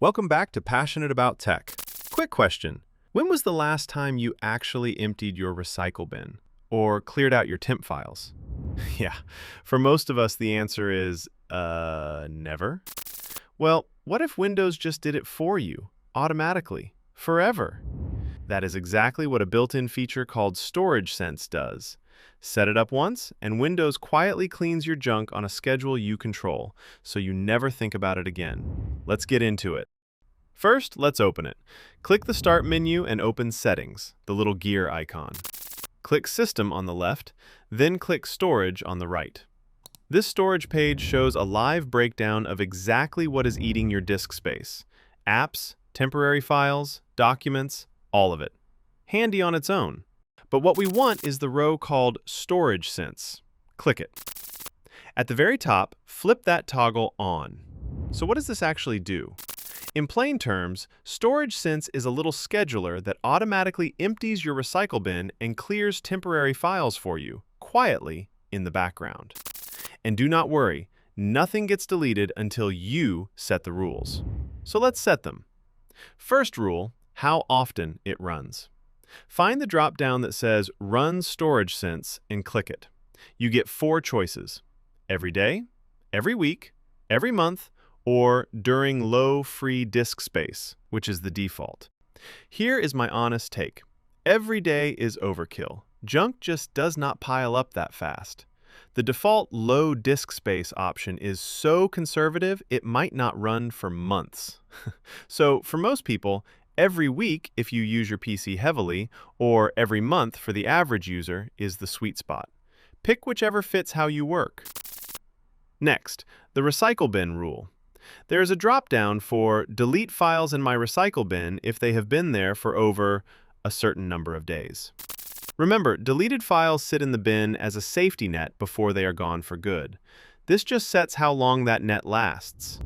Welcome back to Passionate About Tech. Quick question. When was the last time you actually emptied your recycle bin or cleared out your temp files? Yeah, for most of us, the answer is, never. Well, what if Windows just did it for you, automatically, forever? That is exactly what a built-in feature called Storage Sense does. Set it up once, and Windows quietly cleans your junk on a schedule you control, so you never think about it again. Let's get into it. First, let's open it. Click the Start menu and open Settings, the little gear icon. Click System on the left, then click Storage on the right. This storage page shows a live breakdown of exactly what is eating your disk space. Apps, temporary files, documents, all of it. Handy on its own. But what we want is the row called Storage Sense. Click it. At the very top, flip that toggle on. So what does this actually do? In plain terms, Storage Sense is a little scheduler that automatically empties your recycle bin and clears temporary files for you, quietly, in the background. And do not worry, nothing gets deleted until you set the rules. So let's set them. First rule, how often it runs. Find the drop-down that says Run Storage Sense and click it. You get 4 choices: every day, every week, every month, or during low free disk space, which is the default. Here is my honest take. Every day is overkill. Junk just does not pile up that fast. The default low disk space option is so conservative it might not run for months. So for most people, every week if you use your PC heavily, or every month for the average user, is the sweet spot. Pick whichever fits how you work. Next, the recycle bin rule. There is a drop-down for delete files in my recycle bin if they have been there for over a certain number of days. Remember, deleted files sit in the bin as a safety net before they are gone for good. This just sets how long that net lasts.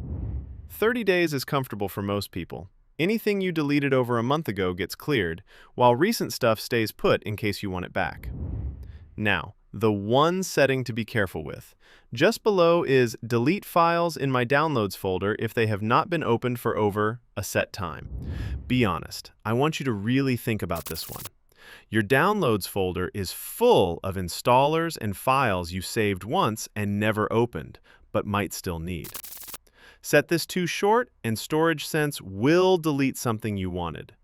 30 days is comfortable for most people. Anything you deleted over a month ago gets cleared, while recent stuff stays put in case you want it back. Now, the one setting to be careful with. Just below is delete files in my downloads folder if they have not been opened for over a set time. Be honest, I want you to really think about this one. Your downloads folder is full of installers and files you saved once and never opened, but might still need. Set this too short, and Storage Sense will delete something you wanted.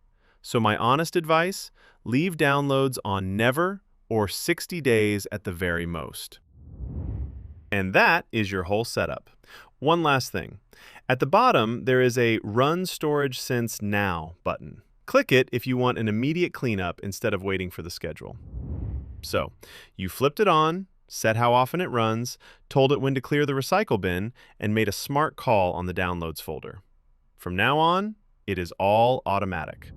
So my honest advice, leave downloads on never or 60 days at the very most. And that is your whole setup. One last thing. At the bottom, there is a Run Storage Sense Now button. Click it if you want an immediate cleanup instead of waiting for the schedule. So, you flipped it on, set how often it runs, told it when to clear the recycle bin, and made a smart call on the downloads folder. From now on, it is all automatic.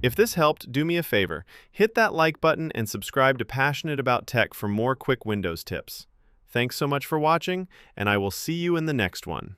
If this helped, do me a favor. Hit that like button and subscribe to Passionate About Tech for more quick Windows tips. Thanks so much for watching, and I will see you in the next one.